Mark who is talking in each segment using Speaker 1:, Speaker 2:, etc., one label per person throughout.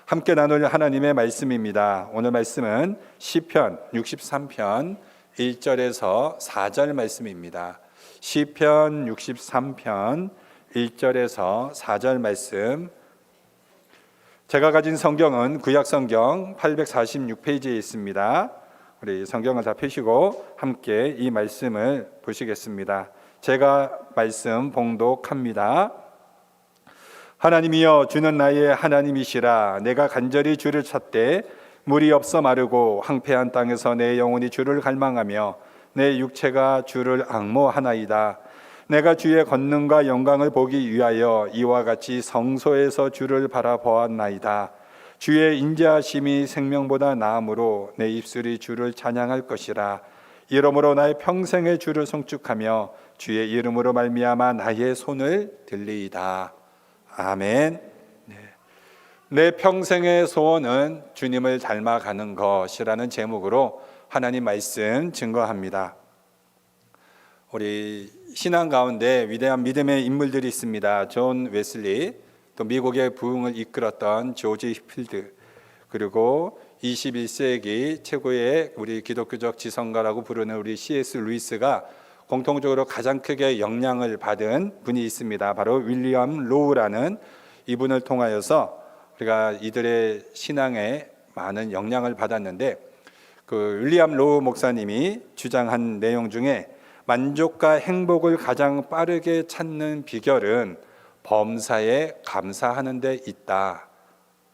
Speaker 1: 함께 나눌 하나님의 말씀입니다. 오늘 말씀은 시편 63편 1절에서 4절 말씀입니다. 시편 63편 1절에서 4절 말씀. 제가 가진 성경은 구약 성경 846페이지에 있습니다. 우리 성경을 다 펴시고 함께 이 말씀을 보시겠습니다. 제가 말씀 봉독합니다. 하나님이여, 주는 나의 하나님이시라. 내가 간절히 주를 찾되 물이 없어 마르고 황폐한 땅에서 내 영혼이 주를 갈망하며 내 육체가 주를 앙모하나이다. 내가 주의 권능과 영광을 보기 위하여 이와 같이 성소에서 주를 바라보았나이다. 주의 인자하심이 생명보다 나음으로 내 입술이 주를 찬양할 것이라. 이러므로 나의 평생에 주를 송축하며 주의 이름으로 말미암아 나의 손을 들리이다. 아멘. 내 평생의 소원은 주님을 닮아가는 것이라는 제목으로 하나님 말씀 증거합니다. 우리 신앙 가운데 위대한 믿음의 인물들이 있습니다. 존 웨슬리, 또 미국의 부흥을 이끌었던 조지 필드, 그리고 21세기 최고의 우리 기독교적 지성가라고 부르는 우리 C.S. 루이스가 공통적으로 가장 크게 영향을 받은 분이 있습니다. 바로 윌리엄 로우라는 이분을 통하여서 우리가 이들의 신앙에 많은 영향을 받았는데, 그 윌리엄 로우 목사님이 주장한 내용 중에 만족과 행복을 가장 빠르게 찾는 비결은 범사에 감사하는 데 있다.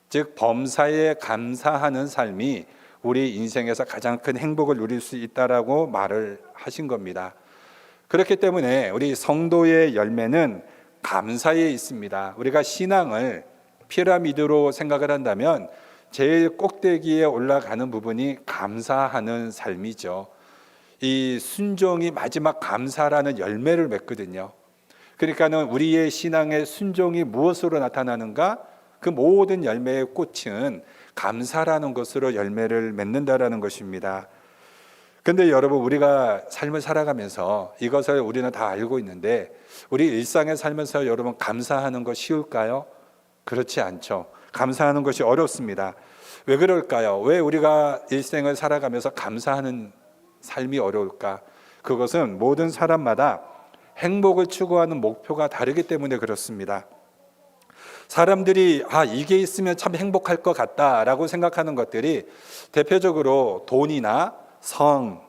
Speaker 1: 즉 범사에 감사하는 삶이 우리 인생에서 가장 큰 행복을 누릴 수 있다라고 말을 하신 겁니다. 그렇기 때문에 우리 성도의 열매는 감사에 있습니다. 우리가 신앙을 피라미드로 생각을 한다면 제일 꼭대기에 올라가는 부분이 감사하는 삶이죠. 이 순종이 마지막 감사라는 열매를 맺거든요. 그러니까는 우리의 신앙의 순종이 무엇으로 나타나는가? 그 모든 열매의 꽃은 감사라는 것으로 열매를 맺는다라는 것입니다. 근데 여러분, 우리가 삶을 살아가면서 이것을 우리는 다 알고 있는데, 우리 일상에 살면서 여러분 감사하는 거 쉬울까요? 그렇지 않죠. 감사하는 것이 어렵습니다. 왜 그럴까요? 왜 우리가 일생을 살아가면서 감사하는 삶이 어려울까? 그것은 모든 사람마다 행복을 추구하는 목표가 다르기 때문에 그렇습니다. 사람들이 이게 있으면 참 행복할 것 같다라고 생각하는 것들이 대표적으로 돈이나 성,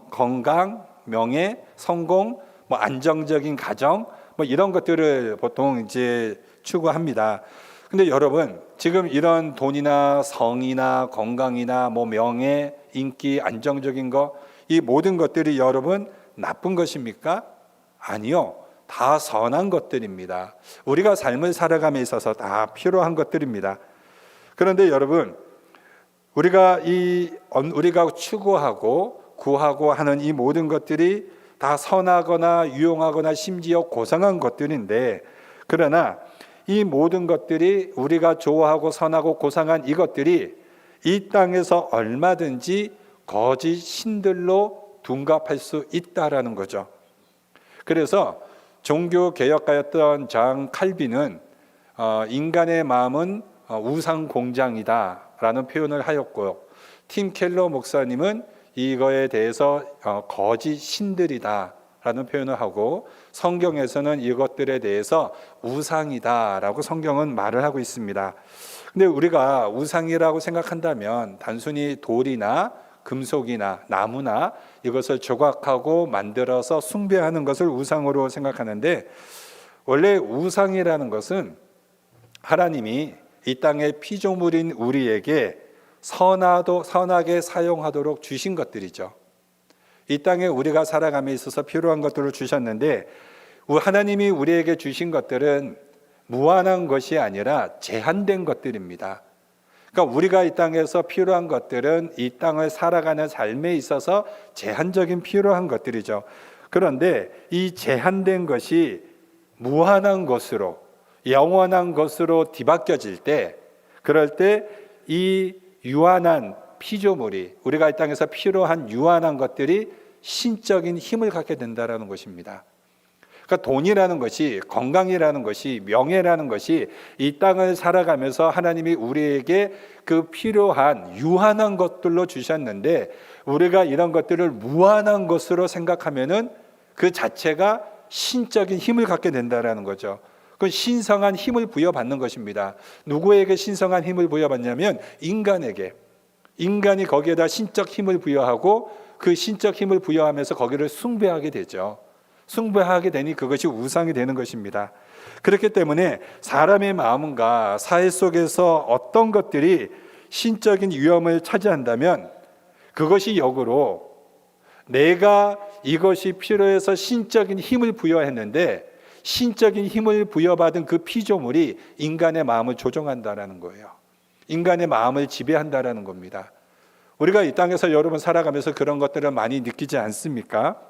Speaker 1: 건강, 명예, 성공, 안정적인 가정, 이런 것들을 보통 이제 추구합니다. 근데 여러분, 지금 이런 돈이나 성이나 건강이나 명예, 인기, 안정적인 거, 이 모든 것들이 여러분 나쁜 것입니까? 아니요. 다 선한 것들입니다. 우리가 삶을 살아감에 있어서 다 필요한 것들입니다. 그런데 여러분, 우리가 추구하고 구하고 하는 이 모든 것들이 다 선하거나 유용하거나 심지어 고상한 것들인데, 그러나 이 모든 것들이, 우리가 좋아하고 선하고 고상한 이것들이 이 땅에서 얼마든지 거짓 신들로 둔갑할 수 있다라는 거죠. 그래서 종교 개혁가였던 장 칼빈은 인간의 마음은 우상 공장이다라는 표현을 하였고요. 팀 켈러 목사님은 이거에 대해서 거짓 신들이다라는 표현을 하고, 성경에서는 이것들에 대해서 우상이다라고 성경은 말을 하고 있습니다. 근데 우리가 우상이라고 생각한다면 단순히 돌이나 금속이나 나무나 이것을 조각하고 만들어서 숭배하는 것을 우상으로 생각하는데, 원래 우상이라는 것은 하나님이 이 땅의 피조물인 우리에게 선하게 사용하도록 주신 것들이죠. 이 땅에 우리가 살아감에 있어서 필요한 것들을 주셨는데, 하나님이 우리에게 주신 것들은 무한한 것이 아니라 제한된 것들입니다. 그러니까 우리가 이 땅에서 필요한 것들은 이 땅을 살아가는 삶에 있어서 제한적인 필요한 것들이죠. 그런데 이 제한된 것이 무한한 것으로, 영원한 것으로 뒤바뀌어질 때, 그럴 때 이 유한한 피조물이, 우리가 이 땅에서 필요한 유한한 것들이 신적인 힘을 갖게 된다는 것입니다. 그러니까 돈이라는 것이, 건강이라는 것이, 명예라는 것이 이 땅을 살아가면서 하나님이 우리에게 그 필요한 유한한 것들로 주셨는데, 우리가 이런 것들을 무한한 것으로 생각하면은 그 자체가 신적인 힘을 갖게 된다라는 거죠. 그 신성한 힘을 부여받는 것입니다. 누구에게 신성한 힘을 부여받냐면 인간에게. 인간이 거기에다 신적 힘을 부여하고 그 신적 힘을 부여하면서 거기를 숭배하게 되죠. 숭배하게 되니 그것이 우상이 되는 것입니다. 그렇기 때문에 사람의 마음과 사회 속에서 어떤 것들이 신적인 위험을 차지한다면 그것이 역으로 내가 이것이 필요해서 신적인 힘을 부여했는데 신적인 힘을 부여받은 그 피조물이 인간의 마음을 조종한다라는 거예요. 인간의 마음을 지배한다라는 겁니다. 우리가 이 땅에서 여러분 살아가면서 그런 것들을 많이 느끼지 않습니까?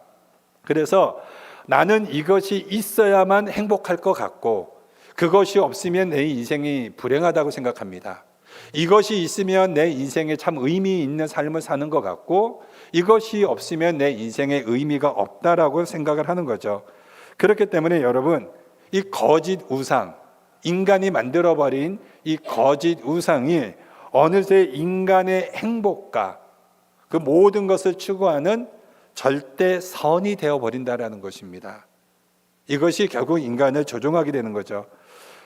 Speaker 1: 그래서 나는 이것이 있어야만 행복할 것 같고 그것이 없으면 내 인생이 불행하다고 생각합니다. 이것이 있으면 내 인생에 참 의미 있는 삶을 사는 것 같고 이것이 없으면 내 인생에 의미가 없다라고 생각을 하는 거죠. 그렇기 때문에 여러분, 이 거짓 우상, 인간이 만들어버린 이 거짓 우상이 어느새 인간의 행복과 그 모든 것을 추구하는 절대 선이 되어버린다라는 것입니다. 이것이 결국 인간을 조종하게 되는 거죠.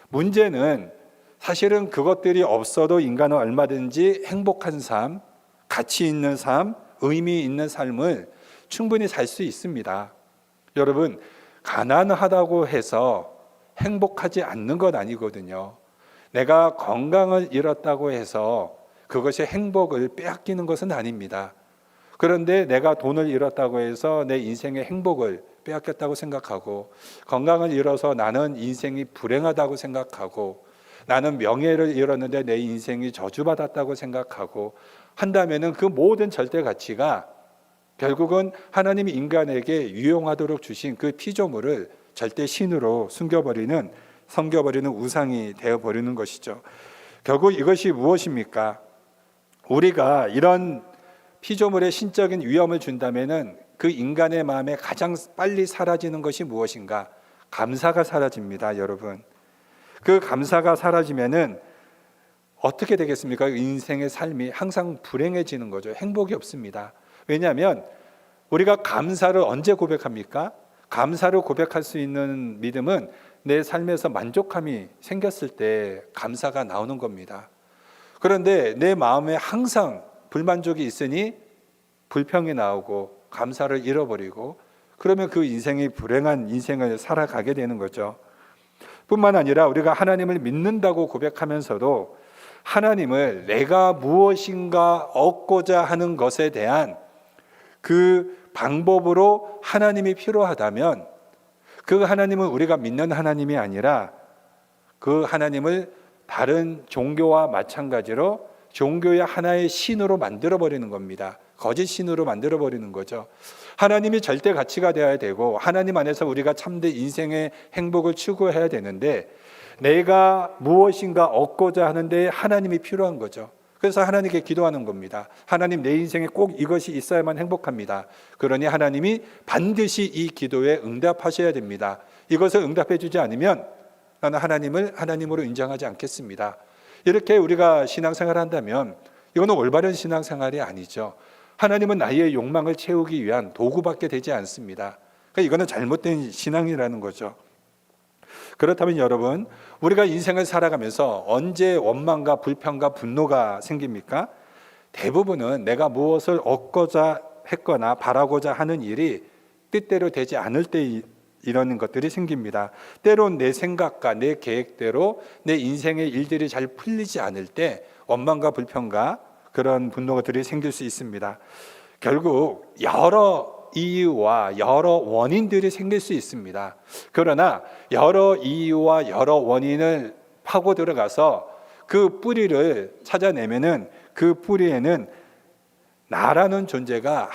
Speaker 1: 문제는 사실은 그것들이 없어도 인간은 얼마든지 행복한 삶, 가치 있는 삶, 의미 있는 삶을 충분히 살 수 있습니다. 여러분, 가난하다고 해서 행복하지 않는 것 아니거든요. 내가 건강을 잃었다고 해서 그것이 행복을 빼앗기는 것은 아닙니다. 그런데 내가 돈을 잃었다고 해서 내 인생의 행복을 빼앗겼다고 생각하고, 건강을 잃어서 나는 인생이 불행하다고 생각하고, 나는 명예를 잃었는데 내 인생이 저주받았다고 생각하고 한다면은 그 모든 절대 가치가 결국은 하나님이 인간에게 유용하도록 주신 그 피조물을 절대 신으로 섬겨버리는 우상이 되어버리는 것이죠. 결국 이것이 무엇입니까? 우리가 이런 피조물의 신적인 위험을 준다면은 그 인간의 마음에 가장 빨리 사라지는 것이 무엇인가? 감사가 사라집니다, 여러분. 그 감사가 사라지면은 어떻게 되겠습니까? 인생의 삶이 항상 불행해지는 거죠. 행복이 없습니다. 왜냐하면 우리가 감사를 언제 고백합니까? 감사를 고백할 수 있는 믿음은 내 삶에서 만족함이 생겼을 때 감사가 나오는 겁니다. 그런데 내 마음에 항상 불만족이 있으니 불평이 나오고 감사를 잃어버리고 그러면 그 인생이 불행한 인생을 살아가게 되는 거죠. 뿐만 아니라 우리가 하나님을 믿는다고 고백하면서도 하나님을 내가 무엇인가 얻고자 하는 것에 대한 그 방법으로 하나님이 필요하다면 그 하나님은 우리가 믿는 하나님이 아니라 그 하나님을 다른 종교와 마찬가지로 종교의 하나의 신으로 만들어버리는 겁니다. 거짓 신으로 만들어버리는 거죠. 하나님이 절대 가치가 되어야 되고 하나님 안에서 우리가 참된 인생의 행복을 추구해야 되는데 내가 무엇인가 얻고자 하는데 하나님이 필요한 거죠. 그래서 하나님께 기도하는 겁니다. 하나님, 내 인생에 꼭 이것이 있어야만 행복합니다. 그러니 하나님이 반드시 이 기도에 응답하셔야 됩니다. 이것을 응답해 주지 않으면 나는 하나님을 하나님으로 인정하지 않겠습니다. 이렇게 우리가 신앙생활을 한다면 이거는 올바른 신앙생활이 아니죠. 하나님은 나의 욕망을 채우기 위한 도구밖에 되지 않습니다. 그러니까 이거는 잘못된 신앙이라는 거죠. 그렇다면 여러분, 우리가 인생을 살아가면서 언제 원망과 불평과 분노가 생깁니까? 대부분은 내가 무엇을 얻고자 했거나 바라고자 하는 일이 뜻대로 되지 않을 때 이런 것들이 생깁니다. 때론 내 생각과 내 계획대로 내 인생의 일들이 잘 풀리지 않을 때 원망과 불평과 그런 분노들이 생길 수 있습니다. 결국 여러 이유와 여러 원인들이 생길 수 있습니다. 그러나 여러 이유와 여러 원인을 파고 들어가서 그 뿌리를 찾아내면은 그 뿌리에는 나라는 존재가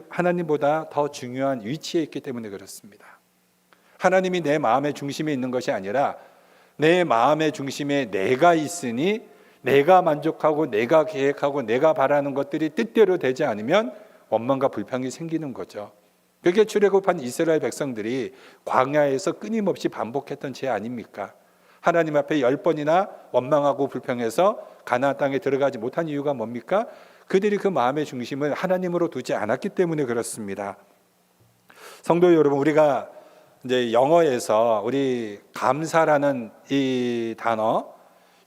Speaker 1: 하나님보다 더 중요한 위치에 있기 때문에 그렇습니다. 하나님이 내 마음의 중심에 있는 것이 아니라 내 마음의 중심에 내가 있으니 내가 만족하고 내가 계획하고 내가 바라는 것들이 뜻대로 되지 않으면 원망과 불평이 생기는 거죠. 그게 출애굽한 이스라엘 백성들이 광야에서 끊임없이 반복했던 죄 아닙니까? 하나님 앞에 10번이나 원망하고 불평해서 가나안 땅에 들어가지 못한 이유가 뭡니까? 그들이 그 마음의 중심을 하나님으로 두지 않았기 때문에 그렇습니다. 성도 여러분, 우리가 이제 영어에서 우리 감사라는 이 단어,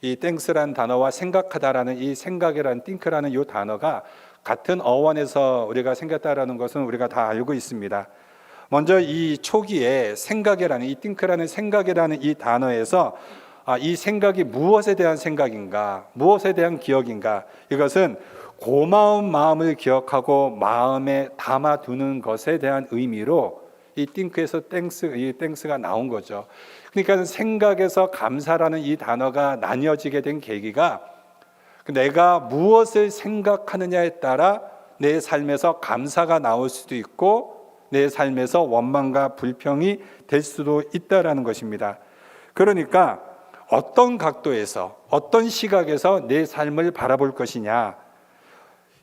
Speaker 1: 이 땡스라는 단어와 생각하다라는 이 생각이라는 띵크라는 이 단어가 같은 어원에서 우리가 생겼다라는 것은 우리가 다 알고 있습니다. 먼저 이 초기에 생각이라는 이 띵크라는 생각이라는 이 단어에서 이 생각이 무엇에 대한 생각인가, 무엇에 대한 기억인가, 이것은 고마운 마음을 기억하고 마음에 담아두는 것에 대한 의미로 이 띵크에서 이 땡스가 나온 거죠. 그러니까 생각에서 감사라는 이 단어가 나뉘어지게 된 계기가 내가 무엇을 생각하느냐에 따라 내 삶에서 감사가 나올 수도 있고 내 삶에서 원망과 불평이 될 수도 있다라는 것입니다. 그러니까 어떤 각도에서 어떤 시각에서 내 삶을 바라볼 것이냐.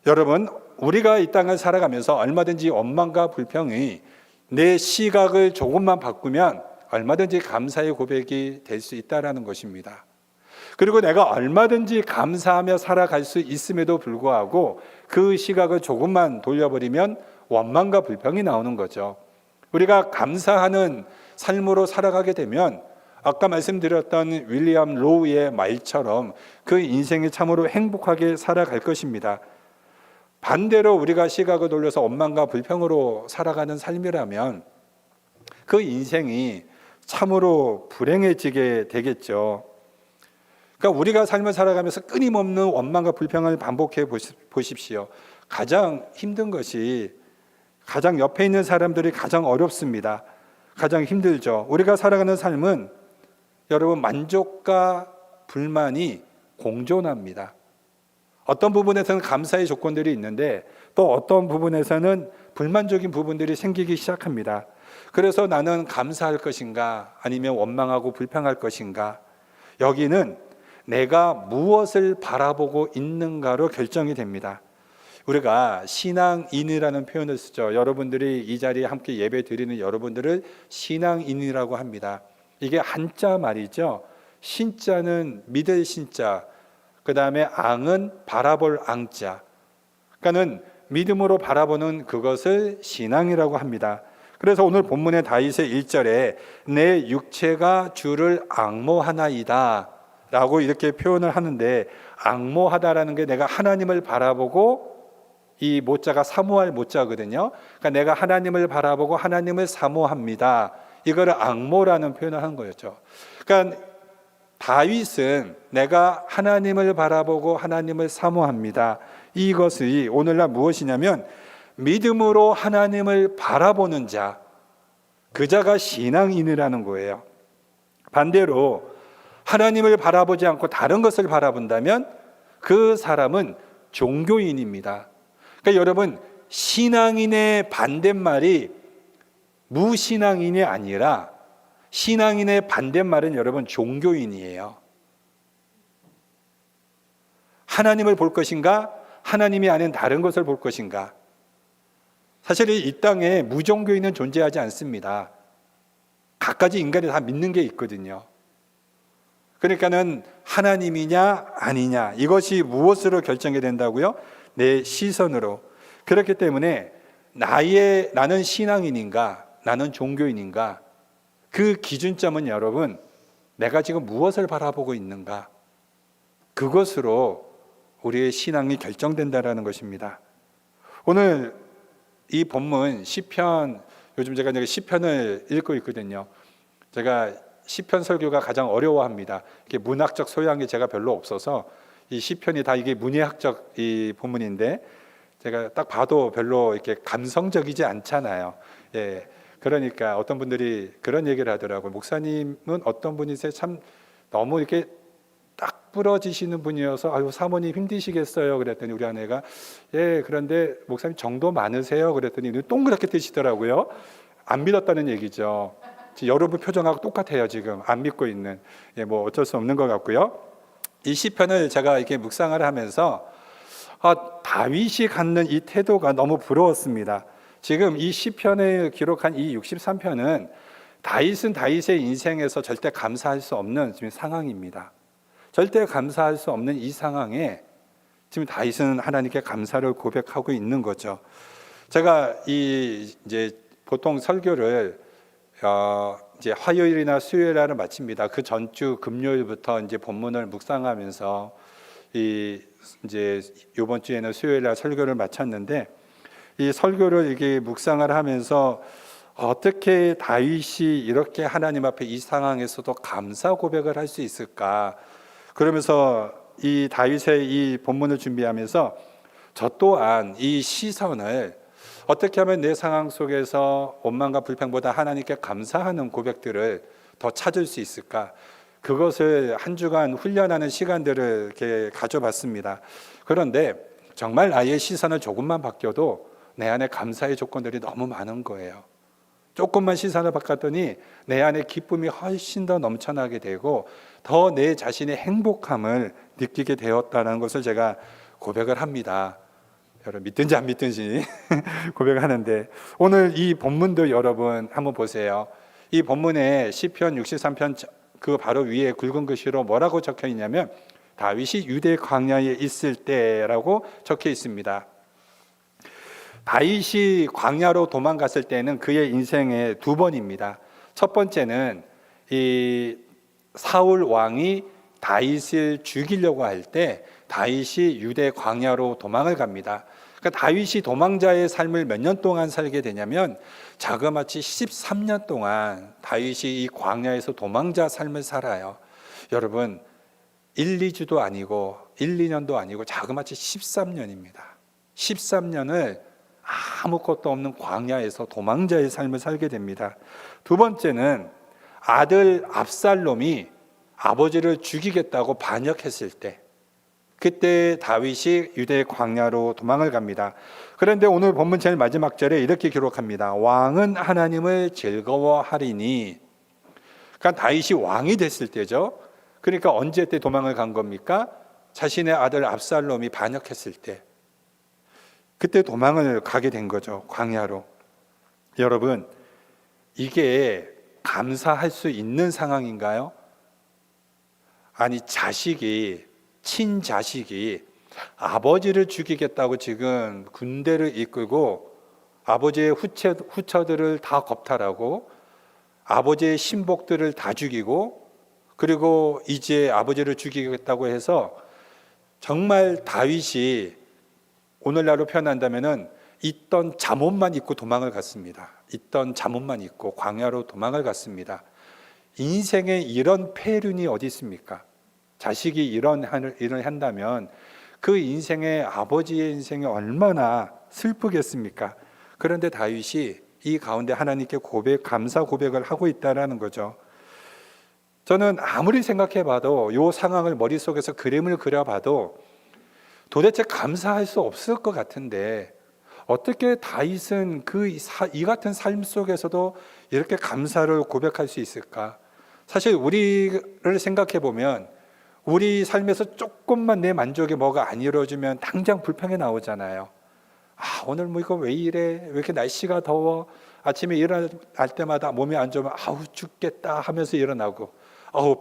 Speaker 1: 여러분, 우리가 이 땅을 살아가면서 얼마든지 원망과 불평이 내 시각을 조금만 바꾸면 얼마든지 감사의 고백이 될 수 있다라는 것입니다. 그리고 내가 얼마든지 감사하며 살아갈 수 있음에도 불구하고 그 시각을 조금만 돌려버리면 원망과 불평이 나오는 거죠. 우리가 감사하는 삶으로 살아가게 되면 아까 말씀드렸던 윌리엄 로우의 말처럼 그 인생이 참으로 행복하게 살아갈 것입니다. 반대로 우리가 시각을 돌려서 원망과 불평으로 살아가는 삶이라면 그 인생이 참으로 불행해지게 되겠죠. 그러니까 우리가 삶을 살아가면서 끊임없는 원망과 불평을 반복해 보십시오. 가장 힘든 것이 가장 옆에 있는 사람들이 가장 어렵습니다. 가장 힘들죠. 우리가 살아가는 삶은 여러분 만족과 불만이 공존합니다. 어떤 부분에서는 감사의 조건들이 있는데 또 어떤 부분에서는 불만적인 부분들이 생기기 시작합니다. 그래서 나는 감사할 것인가 아니면 원망하고 불평할 것인가, 여기는 내가 무엇을 바라보고 있는가로 결정이 됩니다. 우리가 신앙인이라는 표현을 쓰죠. 여러분들이 이 자리에 함께 예배 드리는 여러분들을 신앙인이라고 합니다. 이게 한자 말이죠. 신자는 믿을 신자, 그 다음에 앙은 바라볼 앙자. 그러니까는 믿음으로 바라보는 그것을 신앙이라고 합니다. 그래서 오늘 본문의 다윗의 1절에 내 육체가 주를 앙모하나이다 라고 이렇게 표현을 하는데, 앙모하다라는 게 내가 하나님을 바라보고, 이 모자가 사모할 모자거든요. 그러니까 내가 하나님을 바라보고 하나님을 사모합니다. 이거를 앙모라는 표현을 하는 거였죠. 그러니까 다윗은 내가 하나님을 바라보고 하나님을 사모합니다. 이것이 오늘날 무엇이냐면 믿음으로 하나님을 바라보는 자, 그 자가 신앙인이라는 거예요. 반대로 하나님을 바라보지 않고 다른 것을 바라본다면 그 사람은 종교인입니다. 그러니까 여러분, 신앙인의 반대말이 무신앙인이 아니라 신앙인의 반대말은 여러분 종교인이에요. 하나님을 볼 것인가? 하나님이 아닌 다른 것을 볼 것인가? 사실 이 땅에 무종교인은 존재하지 않습니다. 갖가지 인간이 다 믿는 게 있거든요. 그러니까는 하나님이냐 아니냐, 이것이 무엇으로 결정이 된다고요? 내 시선으로. 그렇기 때문에 나는 신앙인인가 나는 종교인인가, 그 기준점은 여러분 내가 지금 무엇을 바라보고 있는가, 그것으로 우리의 신앙이 결정된다라는 것입니다. 오늘 이 본문 시편, 요즘 제가 시편을 읽고 있거든요. 제가 시편 설교가 가장 어려워합니다. 이게 문학적 소양이 제가 별로 없어서 이 시편이 다 이게 문예학적 이 본문인데 제가 딱 봐도 별로 이렇게 감성적이지 않잖아요. 예. 그러니까 어떤 분들이 그런 얘기를 하더라고요. 목사님은 어떤 분이세요? 참 너무 이렇게 딱 부러지시는 분이어서 아유 사모님 힘드시겠어요. 그랬더니 우리 아내가 예 그런데 목사님 정도 많으세요. 그랬더니 동그랗게 뜨시더라고요. 안 믿었다는 얘기죠. 여러분 표정하고 똑같아요. 지금 안 믿고 있는. 예, 뭐 어쩔 수 없는 것 같고요. 이 시편을 제가 이렇게 묵상을 하면서 다윗이 갖는 이 태도가 너무 부러웠습니다. 지금 이 시편을 기록한 이 63편은 다윗은 다윗의 인생에서 절대 감사할 수 없는 지금 상황입니다. 절대 감사할 수 없는 이 상황에 지금 다윗은 하나님께 감사를 고백하고 있는 거죠. 제가 이제 보통 설교를 이제 화요일이나 수요일 날을 마칩니다. 그 전주 금요일부터 이제 본문을 묵상하면서 이제 이번 주에는 수요일 날 설교를 마쳤는데, 이 설교를 이게 묵상을 하면서 어떻게 다윗이 이렇게 하나님 앞에 이 상황에서도 감사 고백을 할 수 있을까? 그러면서 이 다윗의 이 본문을 준비하면서 저 또한 이 시선을 어떻게 하면 내 상황 속에서 원망과 불평보다 하나님께 감사하는 고백들을 더 찾을 수 있을까? 그것을 한 주간 훈련하는 시간들을 이렇게 가져봤습니다. 그런데 정말 나의 시선을 조금만 바뀌어도 내 안에 감사의 조건들이 너무 많은 거예요. 조금만 시선을 바꿨더니 내 안에 기쁨이 훨씬 더 넘쳐나게 되고 더 내 자신의 행복함을 느끼게 되었다는 것을 제가 고백을 합니다. 여러분 믿든지 안 믿든지 고백하는데, 오늘 이 본문도 여러분 한번 보세요. 이 본문에 시편 63편 그 바로 위에 굵은 글씨로 뭐라고 적혀 있냐면 다윗이 유대 광야에 있을 때라고 적혀 있습니다. 다윗이 광야로 도망갔을 때는 그의 인생에 두 번입니다. 첫 번째는 이 사울 왕이 다윗을 죽이려고 할 때 다윗이 유대 광야로 도망을 갑니다. 그러니까 다윗이 도망자의 삶을 몇 년 동안 살게 되냐면 자그마치 13년 동안 다윗이 이 광야에서 도망자 삶을 살아요. 여러분 1, 2주도 아니고 1, 2년도 아니고 자그마치 13년입니다. 13년을 아무것도 없는 광야에서 도망자의 삶을 살게 됩니다. 두 번째는 아들 압살롬이 아버지를 죽이겠다고 반역했을 때, 그때 다윗이 유대 광야로 도망을 갑니다. 그런데 오늘 본문 제일 마지막 절에 이렇게 기록합니다. 왕은 하나님을 즐거워하리니. 그러니까 다윗이 왕이 됐을 때죠. 그러니까 언제 때 도망을 간 겁니까? 자신의 아들 압살롬이 반역했을 때, 그때 도망을 가게 된 거죠. 광야로. 여러분 이게 감사할 수 있는 상황인가요? 아니 친자식이 아버지를 죽이겠다고 지금 군대를 이끌고 아버지의 후처들을 다 겁탈하고 아버지의 신복들을 다 죽이고, 그리고 이제 아버지를 죽이겠다고 해서 정말 다윗이 오늘날로 표현한다면은 있던 잠옷만 입고 도망을 갔습니다. 있던 잠옷만 입고 광야로 도망을 갔습니다. 인생에 이런 폐륜이 어디 있습니까? 자식이 이런 일을 한다면 그 인생의 아버지의 인생이 얼마나 슬프겠습니까? 그런데 다윗이 이 가운데 하나님께 감사 고백을 하고 있다라는 거죠. 저는 아무리 생각해봐도 이 상황을 머릿속에서 그림을 그려봐도 도대체 감사할 수 없을 것 같은데 어떻게 다윗은 이 같은 삶 속에서도 이렇게 감사를 고백할 수 있을까? 사실 우리를 생각해 보면 우리 삶에서 조금만 내 만족이 뭐가 안 이루어지면 당장 불평이 나오잖아요. 오늘 뭐 이거 왜 이래? 왜 이렇게 날씨가 더워? 아침에 일어날 때마다 몸이 안 좋으면 죽겠다 하면서 일어나고,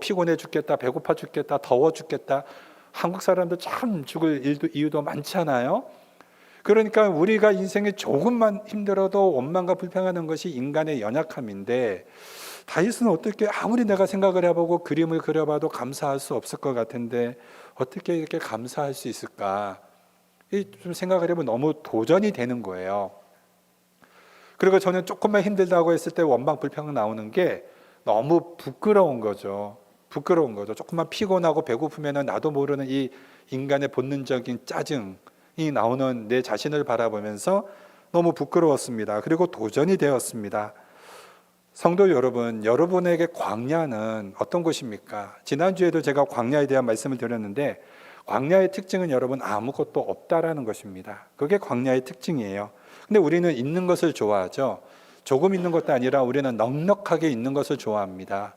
Speaker 1: 피곤해 죽겠다, 배고파 죽겠다, 더워 죽겠다. 한국 사람들 참 죽을 이유도 많잖아요. 그러니까 우리가 인생에 조금만 힘들어도 원망과 불평하는 것이 인간의 연약함인데, 다윗은 어떻게 아무리 내가 생각을 해보고 그림을 그려봐도 감사할 수 없을 것 같은데 어떻게 이렇게 감사할 수 있을까? 좀 생각을 해보면 너무 도전이 되는 거예요. 그리고 저는 조금만 힘들다고 했을 때 원망 불평 나오는 게 너무 부끄러운 거죠. 조금만 피곤하고 배고프면 나도 모르는 이 인간의 본능적인 짜증이 나오는 내 자신을 바라보면서 너무 부끄러웠습니다. 그리고 도전이 되었습니다. 성도 여러분, 여러분에게 광야는 어떤 곳입니까? 지난주에도 제가 광야에 대한 말씀을 드렸는데 광야의 특징은 여러분 아무것도 없다라는 것입니다. 그게 광야의 특징이에요. 근데 우리는 있는 것을 좋아하죠. 조금 있는 것도 아니라 우리는 넉넉하게 있는 것을 좋아합니다.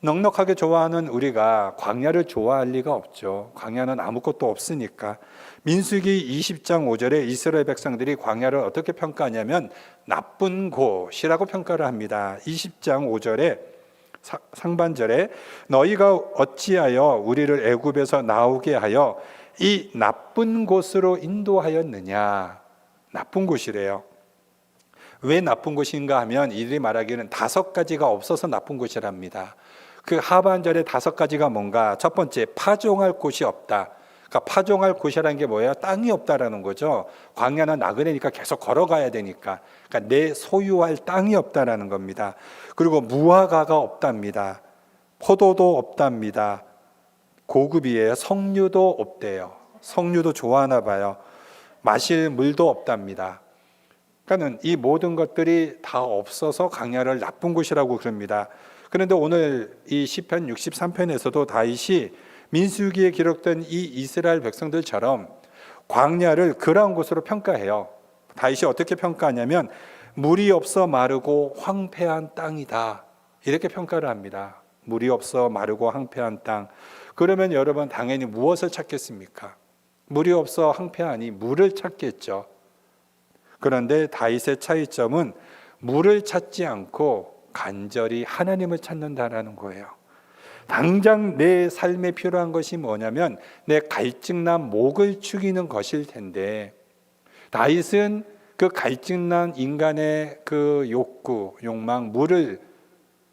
Speaker 1: 넉넉하게 좋아하는 우리가 광야를 좋아할 리가 없죠. 광야는 아무것도 없으니까. 민수기 20장 5절에 이스라엘 백성들이 광야를 어떻게 평가하냐면 나쁜 곳이라고 평가를 합니다. 20장 5절에 상반절에 너희가 어찌하여 우리를 애굽에서 나오게 하여 이 나쁜 곳으로 인도하였느냐. 나쁜 곳이래요. 왜 나쁜 곳인가 하면 이들이 말하기는 5가지가 없어서 나쁜 곳이랍니다. 그 하반절에 5가지가 뭔가? 첫 번째, 파종할 곳이 없다. 그러니까 파종할 곳이라는 게 뭐예요? 땅이 없다라는 거죠. 광야는 나그네니까 계속 걸어가야 되니까. 그러니까 내 소유할 땅이 없다라는 겁니다. 그리고 무화과가 없답니다. 포도도 없답니다. 고급이에요. 석류도 없대요. 석류도 좋아하나 봐요. 마실 물도 없답니다. 그러니까 이 모든 것들이 다 없어서 광야를 나쁜 곳이라고 그럽니다. 그런데 오늘 이 시편 63편에서도 다윗이 민수기에 기록된 이 이스라엘 백성들처럼 광야를 그러한 곳으로 평가해요. 다윗이 어떻게 평가하냐면 물이 없어 마르고 황폐한 땅이다. 이렇게 평가를 합니다. 물이 없어 마르고 황폐한 땅. 그러면 여러분 당연히 무엇을 찾겠습니까? 물이 없어 황폐하니 물을 찾겠죠. 그런데 다윗의 차이점은 물을 찾지 않고 간절히 하나님을 찾는다라는 거예요. 당장 내 삶에 필요한 것이 뭐냐면 내 갈증난 목을 축이는 것일 텐데 다윗은 그 갈증난 인간의 그 욕구, 욕망, 물을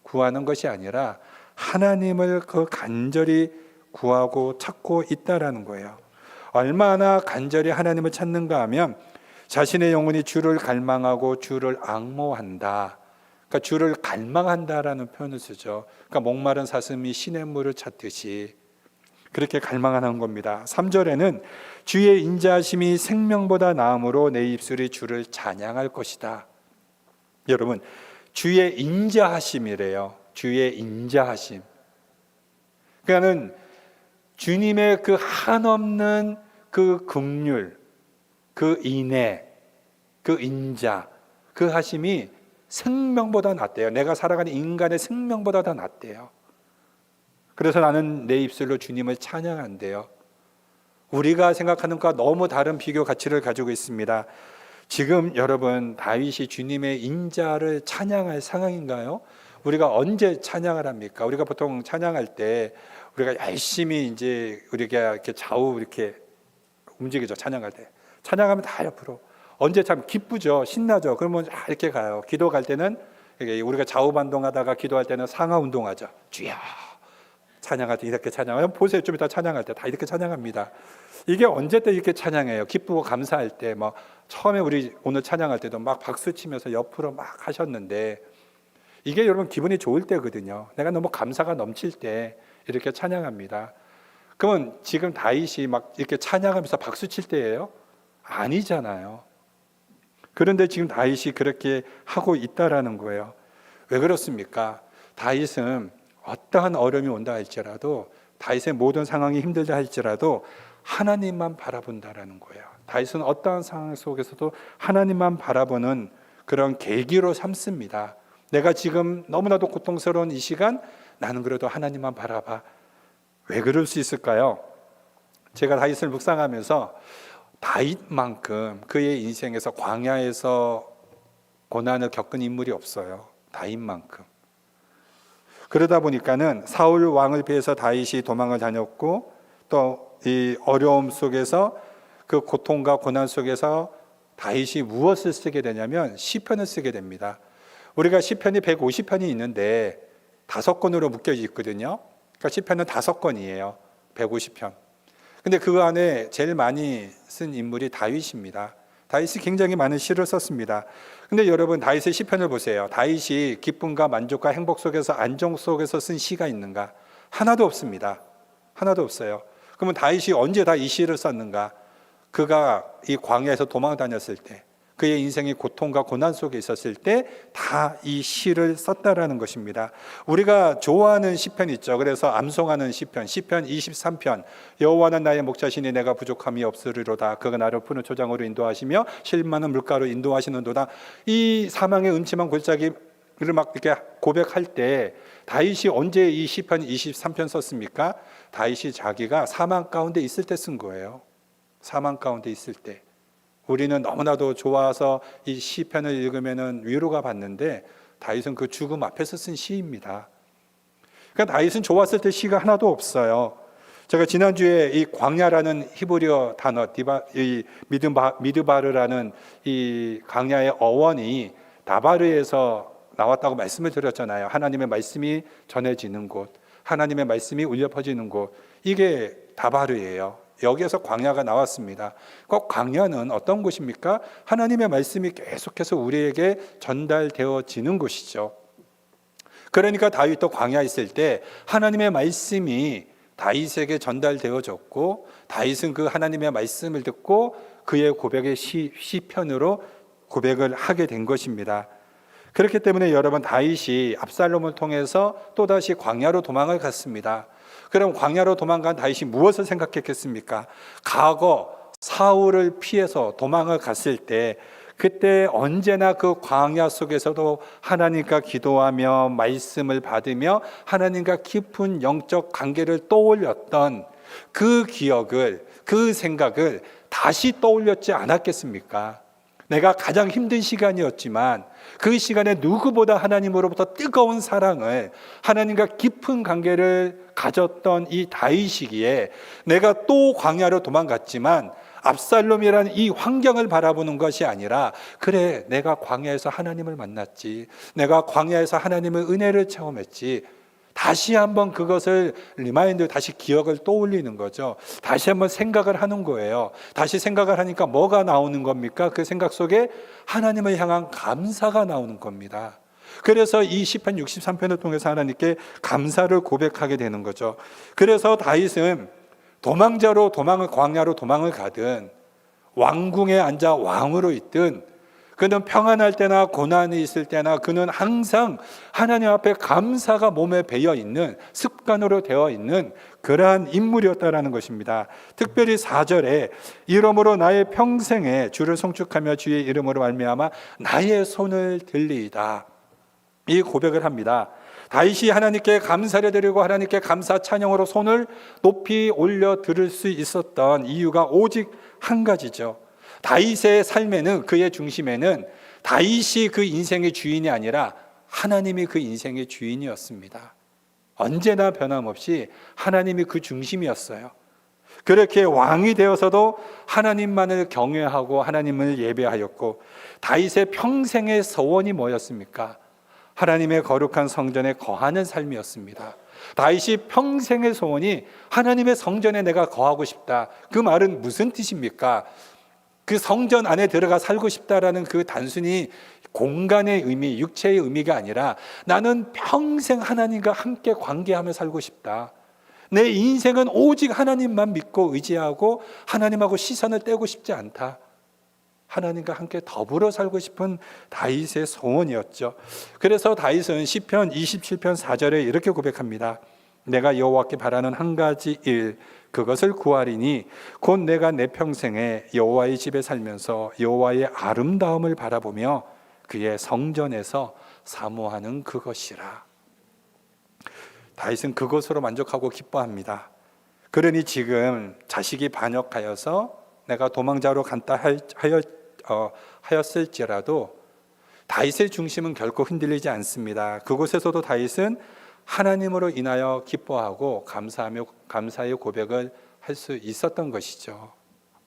Speaker 1: 구하는 것이 아니라 하나님을 그 간절히 구하고 찾고 있다라는 거예요. 얼마나 간절히 하나님을 찾는가 하면 자신의 영혼이 주를 갈망하고 주를 앙모한다. 그러니까 주를 갈망한다라는 표현을 쓰죠. 그러니까 목마른 사슴이 시냇물을 찾듯이 그렇게 갈망하는 겁니다. 3절에는 주의 인자하심이 생명보다 나음으로 내 입술이 주를 찬양할 것이다. 여러분, 주의 인자하심이래요. 주의 인자하심. 그러니까는 주님의 그 한없는 그 긍휼, 그 인애, 그 인자, 그 하심이 생명보다 낫대요. 내가 살아가는 인간의 생명보다 더 낫대요. 그래서 나는 내 입술로 주님을 찬양한대요. 우리가 생각하는 것과 너무 다른 비교 가치를 가지고 있습니다. 지금 여러분 다윗이 주님의 인자를 찬양할 상황인가요? 우리가 언제 찬양을 합니까? 우리가 보통 찬양할 때 우리가 열심히 이제 우리가 이렇게 좌우 이렇게 움직이죠. 찬양할 때 찬양하면 다 옆으로. 언제 참 기쁘죠. 신나죠. 그러면 이렇게 가요. 기도 갈 때는 우리가 좌우 반동하다가 기도할 때는 상하 운동하죠. 주여 찬양할 때 이렇게 찬양해요. 보세요. 좀 이따 찬양할 때 다 이렇게 찬양합니다. 이게 언제 때 이렇게 찬양해요? 기쁘고 감사할 때, 뭐 처음에 우리 오늘 찬양할 때도 막 박수 치면서 옆으로 막 하셨는데 이게 여러분 기분이 좋을 때거든요. 내가 너무 감사가 넘칠 때 이렇게 찬양합니다. 그러면 지금 다윗이 막 이렇게 찬양하면서 박수 칠 때예요? 아니잖아요. 그런데 지금 다윗이 그렇게 하고 있다라는 거예요. 왜 그렇습니까? 다윗은 어떠한 어려움이 온다 할지라도 다윗의 모든 상황이 힘들다 할지라도 하나님만 바라본다라는 거예요. 다윗은 어떠한 상황 속에서도 하나님만 바라보는 그런 계기로 삼습니다. 내가 지금 너무나도 고통스러운 이 시간 나는 그래도 하나님만 바라봐. 왜 그럴 수 있을까요? 제가 다윗을 묵상하면서 다윗만큼 그의 인생에서 광야에서 고난을 겪은 인물이 없어요. 다윗만큼. 그러다 보니까는 사울 왕을 피해서 다윗이 도망을 다녔고 또 이 어려움 속에서 그 고통과 고난 속에서 다윗이 무엇을 쓰게 되냐면 시편을 쓰게 됩니다. 우리가 시편이 150편이 있는데 5권으로 묶여져 있거든요. 그러니까 시편은 5권이에요. 150편. 근데 그 안에 제일 많이 쓴 인물이 다윗입니다. 다윗이 굉장히 많은 시를 썼습니다. 근데 여러분 다윗의 시편을 보세요. 다윗이 기쁨과 만족과 행복 속에서 안정 속에서 쓴 시가 있는가? 하나도 없습니다. 하나도 없어요. 그러면 다윗이 언제 다 이 시를 썼는가? 그가 이 광야에서 도망 다녔을 때, 그의 인생이 고통과 고난 속에 있었을 때 다 이 시를 썼다라는 것입니다. 우리가 좋아하는 시편 있죠. 그래서 암송하는 시편 23편. 여호와는 나의 목자시니 내가 부족함이 없으리로다. 그가 나를 푸른 초장으로 인도하시며 실 많은 물가로 인도하시는도다. 이 사망의 음침한 골짜기 그를 막 이렇게 고백할 때 다윗이 언제 이 시편 23편 썼습니까? 다윗이 자기가 사망 가운데 있을 때 쓴 거예요. 사망 가운데 있을 때. 우리는 너무나도 좋아서 이 시편을 읽으면은 위로가 받는데 다윗은 그 죽음 앞에서 쓴 시입니다. 그러니까 다윗은 좋았을 때 시가 하나도 없어요. 제가 지난주에 이 광야라는 히브리어 단어, 이 미드바르라는 이 광야의 어원이 다바르에서 나왔다고 말씀을 드렸잖아요. 하나님의 말씀이 전해지는 곳, 하나님의 말씀이 울려 퍼지는 곳, 이게 다바르예요. 여기에서 광야가 나왔습니다. 그 광야는 어떤 곳입니까? 하나님의 말씀이 계속해서 우리에게 전달되어지는 곳이죠. 그러니까 다윗도 광야에 있을 때 하나님의 말씀이 다윗에게 전달되어졌고, 다윗은 그 하나님의 말씀을 듣고 그의 고백의 시편으로 고백을 하게 된 것입니다. 그렇기 때문에 여러분, 다윗이 압살롬을 통해서 또다시 광야로 도망을 갔습니다. 그럼 광야로 도망간 다윗이 무엇을 생각했겠습니까? 과거 사울을 피해서 도망을 갔을 때, 그때 언제나 그 광야 속에서도 하나님과 기도하며 말씀을 받으며 하나님과 깊은 영적 관계를 떠올렸던 그 기억을, 그 생각을 다시 떠올렸지 않았겠습니까? 내가 가장 힘든 시간이었지만 그 시간에 누구보다 하나님으로부터 뜨거운 사랑을, 하나님과 깊은 관계를 가졌던 이 다윗이기에 내가 또 광야로 도망갔지만 압살롬이라는 이 환경을 바라보는 것이 아니라, 그래, 내가 광야에서 하나님을 만났지, 내가 광야에서 하나님의 은혜를 체험했지, 다시 한번 그것을 리마인드, 다시 기억을 떠올리는 거죠. 다시 한번 생각을 하는 거예요. 다시 생각을 하니까 뭐가 나오는 겁니까? 그 생각 속에 하나님을 향한 감사가 나오는 겁니다. 그래서 이 시편 63편을 통해서 하나님께 감사를 고백하게 되는 거죠. 그래서 다윗은 광야로 도망을 가든 왕궁에 앉아 왕으로 있든, 그는 평안할 때나 고난이 있을 때나 그는 항상 하나님 앞에 감사가 몸에 배어 있는, 습관으로 되어 있는 그러한 인물이었다라는 것입니다. 특별히 4절에 이러므로 나의 평생에 주를 송축하며 주의 이름으로 말미암아 나의 손을 들리이다, 이 고백을 합니다. 다윗이 하나님께 감사를 드리고 하나님께 감사 찬양으로 손을 높이 올려 들을 수 있었던 이유가 오직 한 가지죠. 다윗의 삶에는, 그의 중심에는 다윗이 그 인생의 주인이 아니라 하나님이 그 인생의 주인이었습니다. 언제나 변함없이 하나님이 그 중심이었어요. 그렇게 왕이 되어서도 하나님만을 경외하고 하나님을 예배하였고, 다윗의 평생의 소원이 뭐였습니까? 하나님의 거룩한 성전에 거하는 삶이었습니다. 다윗이 평생의 소원이 하나님의 성전에 내가 거하고 싶다. 그 말은 무슨 뜻입니까? 그 성전 안에 들어가 살고 싶다라는 그 단순히 공간의 의미, 육체의 의미가 아니라 나는 평생 하나님과 함께 관계하며 살고 싶다. 내 인생은 오직 하나님만 믿고 의지하고 하나님하고 시선을 떼고 싶지 않다. 하나님과 함께 더불어 살고 싶은 다윗의 소원이었죠. 그래서 다윗은 시편 27편 4절에 이렇게 고백합니다. 내가 여호와께 바라는 한 가지 일, 그것을 구하리니 곧 내가 내 평생에 여호와의 집에 살면서 여호와의 아름다움을 바라보며 그의 성전에서 사모하는 그것이라. 다윗은 그것으로 만족하고 기뻐합니다. 그러니 지금 자식이 반역하여서 내가 도망자로 간다 하였을지라도 다윗의 중심은 결코 흔들리지 않습니다. 그곳에서도 다윗은 하나님으로 인하여 기뻐하고 감사하며 감사의 고백을 할 수 있었던 것이죠.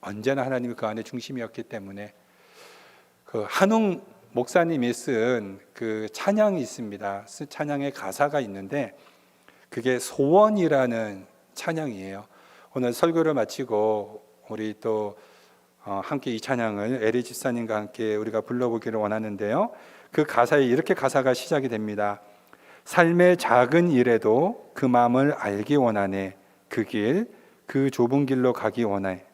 Speaker 1: 언제나 하나님이 그 안에 중심이었기 때문에. 그 한웅 목사님이 쓴 그 찬양이 있습니다. 찬양의 가사가 있는데 그게 소원이라는 찬양이에요. 오늘 설교를 마치고 우리 또 함께 이 찬양을 에리 집사님과 함께 우리가 불러보기를 원하는데요. 그 가사에 이렇게 가사가 시작이 됩니다. 삶의 작은 일에도 그 마음을 알기 원하네. 그 길, 그 좁은 길로 가기 원해.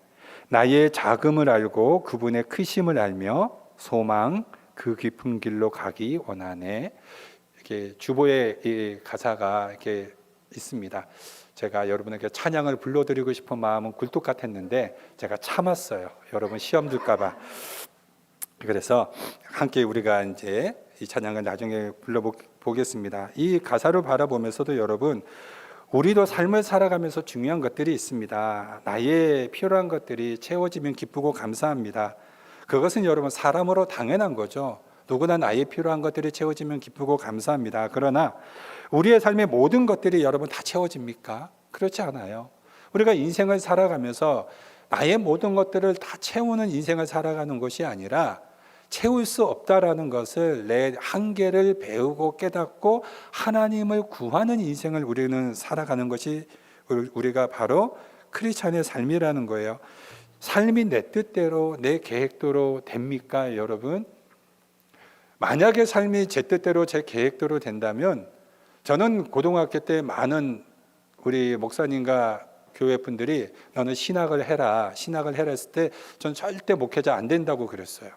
Speaker 1: 나의 작음을 알고 그분의 크심을 알며 소망, 그 깊은 길로 가기 원하네. 이렇게 주보의 이 가사가 이렇게 있습니다. 제가 여러분에게 찬양을 불러드리고 싶은 마음은 굴뚝 같았는데 제가 참았어요. 여러분 시험 들까 봐. 그래서 함께 우리가 이제 이 찬양을 나중에 불러보겠습니다. 이 가사를 바라보면서도 여러분, 우리도 삶을 살아가면서 중요한 것들이 있습니다. 나의 필요한 것들이 채워지면 기쁘고 감사합니다. 그것은 여러분 사람으로 당연한 거죠. 누구나 나의 필요한 것들이 채워지면 기쁘고 감사합니다. 그러나 우리의 삶의 모든 것들이 여러분 다 채워집니까? 그렇지 않아요. 우리가 인생을 살아가면서 나의 모든 것들을 다 채우는 인생을 살아가는 것이 아니라 채울 수 없다라는 것을 내 한계를 배우고 깨닫고 하나님을 구하는 인생을 우리는 살아가는 것이 우리가 바로 크리스찬의 삶이라는 거예요. 삶이 내 뜻대로 내 계획대로 됩니까, 여러분? 만약에 삶이 제 뜻대로 제 계획대로 된다면 저는 고등학교 때 많은 우리 목사님과 교회 분들이 너는 신학을 해라 했을 때 전 절대 목회자 안 된다고 그랬어요.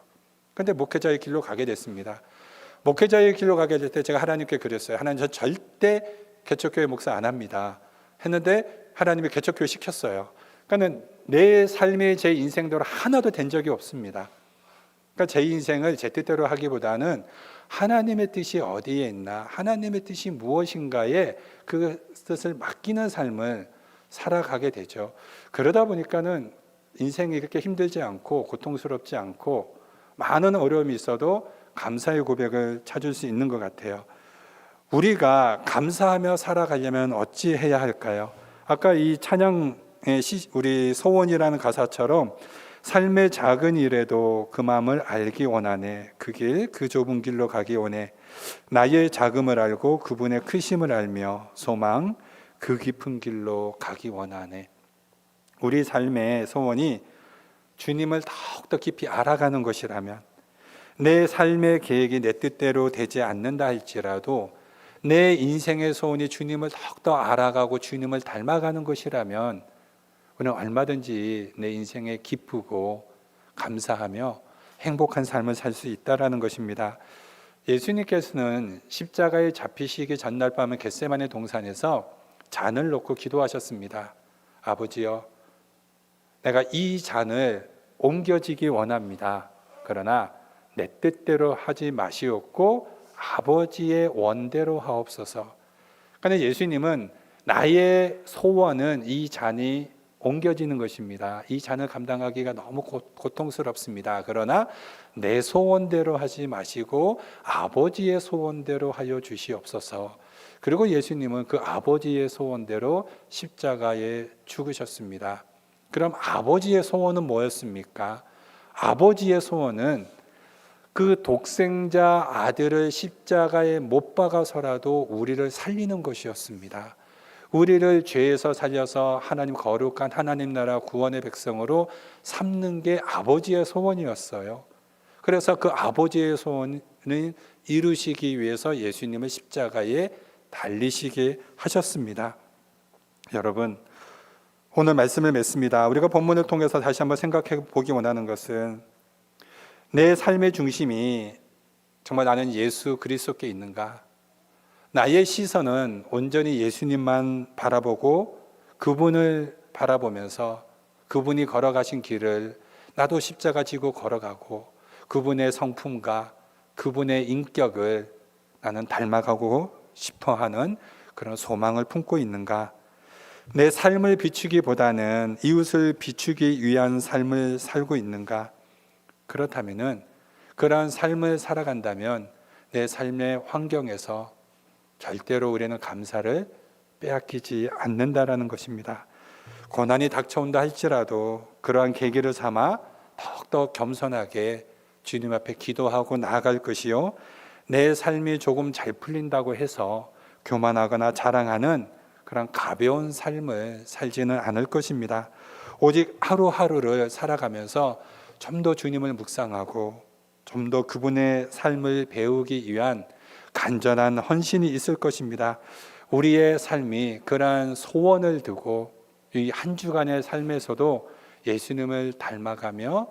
Speaker 1: 근데 목회자의 길로 가게 됐습니다. 목회자의 길로 가게 될 때 제가 하나님께 그랬어요. 하나님, 저 절대 개척교회 목사 안 합니다 했는데 하나님이 개척교회 시켰어요. 그러니까 내 삶이 제 인생대로 하나도 된 적이 없습니다. 그러니까 제 인생을 제 뜻대로 하기보다는 하나님의 뜻이 어디에 있나, 하나님의 뜻이 무엇인가에 그 뜻을 맡기는 삶을 살아가게 되죠. 그러다 보니까는 인생이 이렇게 힘들지 않고 고통스럽지 않고 많은 어려움이 있어도 감사의 고백을 찾을 수 있는 것 같아요. 우리가 감사하며 살아가려면 어찌 해야 할까요? 아까 이 찬양의 우리 소원이라는 가사처럼 삶의 작은 일에도 그 마음을 알기 원하네. 그 길, 그 좁은 길로 가기 원해. 나의 작음을 알고 그분의 크심을 알며 소망, 그 깊은 길로 가기 원하네. 우리 삶의 소원이 주님을 더욱더 깊이 알아가는 것이라면, 내 삶의 계획이 내 뜻대로 되지 않는다 할지라도 내 인생의 소원이 주님을 더욱더 알아가고 주님을 닮아가는 것이라면 우리는 얼마든지 내 인생에 기쁘고 감사하며 행복한 삶을 살 수 있다는 것입니다. 예수님께서는 십자가에 잡히시기 전날 밤은 겟세마네 동산에서 잔을 놓고 기도하셨습니다. 아버지여, 내가 이 잔을 옮겨지기 원합니다. 그러나 내 뜻대로 하지 마시옵고 아버지의 원대로 하옵소서. 그런데 예수님은 나의 소원은 이 잔이 옮겨지는 것입니다. 이 잔을 감당하기가 너무 고통스럽습니다. 그러나 내 소원대로 하지 마시고 아버지의 소원대로 하여 주시옵소서. 그리고 예수님은 그 아버지의 소원대로 십자가에 죽으셨습니다. 그럼 아버지의 소원은 뭐였습니까? 아버지의 소원은 그 독생자 아들을 십자가에 못 박아서라도 우리를 살리는 것이었습니다. 우리를 죄에서 살려서 하나님 거룩한 하나님 나라 구원의 백성으로 삼는 게 아버지의 소원이었어요. 그래서 그 아버지의 소원을 이루시기 위해서 예수님을 십자가에 달리시게 하셨습니다. 여러분, 오늘 말씀을 맺습니다. 우리가 본문을 통해서 다시 한번 생각해 보기 원하는 것은 내 삶의 중심이 정말 나는 예수 그리스도께 있는가? 나의 시선은 온전히 예수님만 바라보고 그분을 바라보면서 그분이 걸어가신 길을 나도 십자가 지고 걸어가고 그분의 성품과 그분의 인격을 나는 닮아가고 싶어하는 그런 소망을 품고 있는가? 내 삶을 비추기보다는 이웃을 비추기 위한 삶을 살고 있는가? 그렇다면은 그러한 삶을 살아간다면 내 삶의 환경에서 절대로 우리는 감사를 빼앗기지 않는다라는 것입니다. 고난이 닥쳐온다 할지라도 그러한 계기를 삼아 더욱더 겸손하게 주님 앞에 기도하고 나아갈 것이요, 내 삶이 조금 잘 풀린다고 해서 교만하거나 자랑하는 그런 가벼운 삶을 살지는 않을 것입니다. 오직 하루하루를 살아가면서 좀 더 주님을 묵상하고 좀 더 그분의 삶을 배우기 위한 간절한 헌신이 있을 것입니다. 우리의 삶이 그러한 소원을 두고 이 한 주간의 삶에서도 예수님을 닮아가며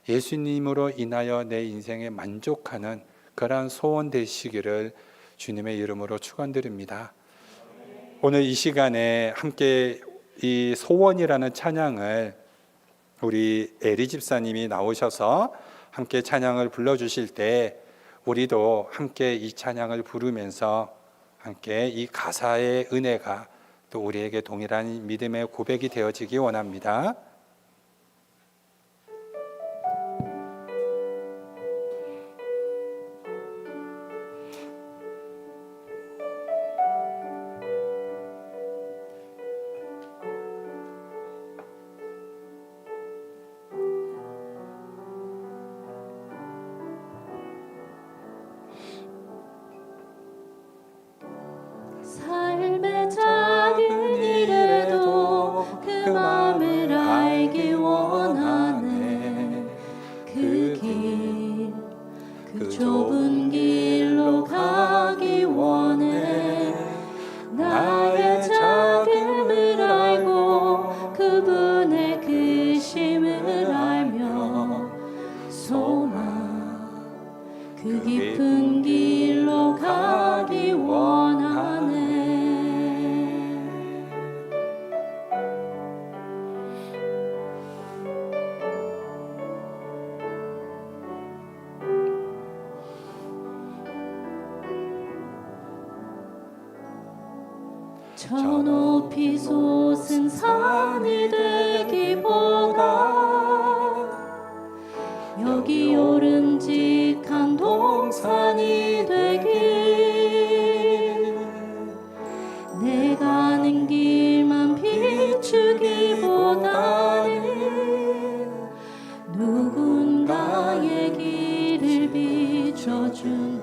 Speaker 1: 예수님으로 인하여 내 인생에 만족하는 그러한 소원 되시기를 주님의 이름으로 축원드립니다. 오늘 이 시간에 함께 이 소원이라는 찬양을 우리 에리 집사님이 나오셔서 함께 찬양을 불러주실 때 우리도 함께 이 찬양을 부르면서 함께 이 가사의 은혜가 또 우리에게 동일한 믿음의 고백이 되어지기 원합니다.
Speaker 2: 삶의 작은 일에도 그 마음을 알기 원하네. 그 길, 그 좁은 길로 가기 원해. 나의 작음을 알고 그분의 크심을 알며 소망 그 깊은 길로 가기 원하네. 저 높이 솟은 산이 되기보다 여기 오름직한 동산이 되길, 내가 가는 길만 비추기보다는 누군가의 길을 비춰준다면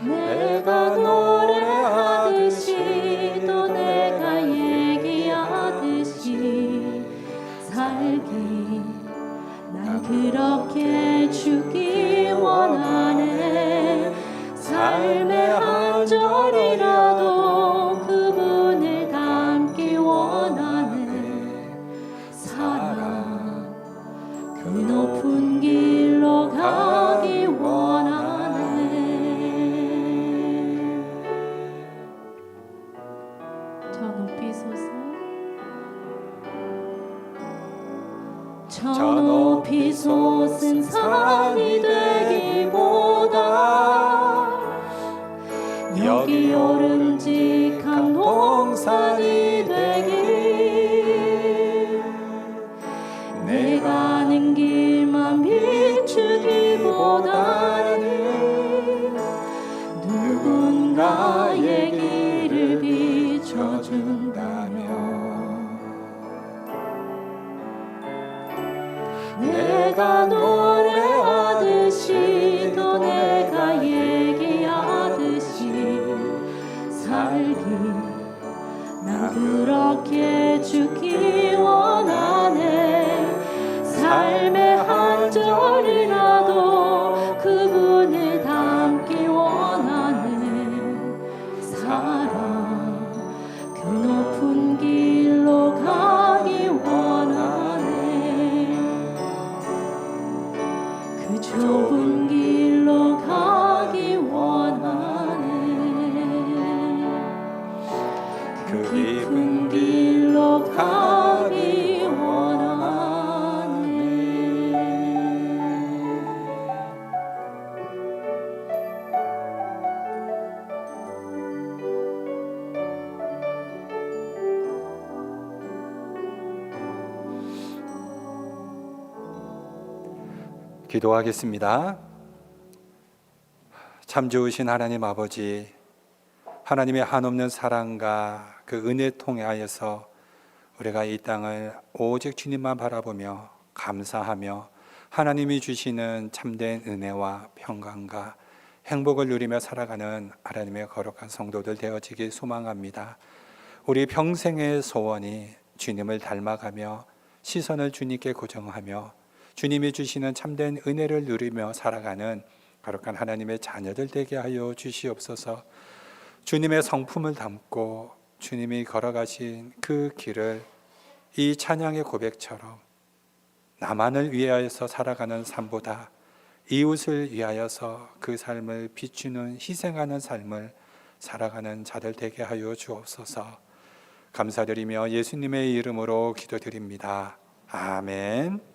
Speaker 2: 내가 노래하듯이 또 내가 얘기하듯이 살기, 난 그렇게 주기 원하네. 삶의 한 절이라도 그분을 닮기 원하네. 사랑 그 높은 길로 가기 원하네. 저 높이 솟은 저 높이 솟은 산이 되기보다 여기 오름직한 동산이 되길, 내가 가는 길만 비추기보다는 누군가의 길을 비춰준다면 내가 노래하듯이 또 내가 얘기하듯이 살기, 난 그렇게 주기 원하네. 삶의 한 절이라도 그분을 닮기 원하네. 사랑 그 높은 길로 가기 원하네. 그 좁은 길로 가기 원하네. 그 깊은 길로 가기 원하네.
Speaker 1: 기도하겠습니다. 참 좋으신 하나님 아버지, 하나님의 한없는 사랑과 그 은혜 통하여서 우리가 이 땅을 오직 주님만 바라보며 감사하며 하나님이 주시는 참된 은혜와 평강과 행복을 누리며 살아가는 하나님의 거룩한 성도들 되어지길 소망합니다. 우리 평생의 소원이 주님을 닮아가며 시선을 주님께 고정하며 주님이 주시는 참된 은혜를 누리며 살아가는 거룩한 하나님의 자녀들 되게 하여 주시옵소서. 주님의 성품을 담고 주님이 걸어가신 그 길을 이 찬양의 고백처럼 나만을 위하여서 살아가는 삶보다 이웃을 위하여서 그 삶을 비추는 희생하는 삶을 살아가는 자들 되게 하여 주옵소서. 감사드리며 예수님의 이름으로 기도드립니다. 아멘.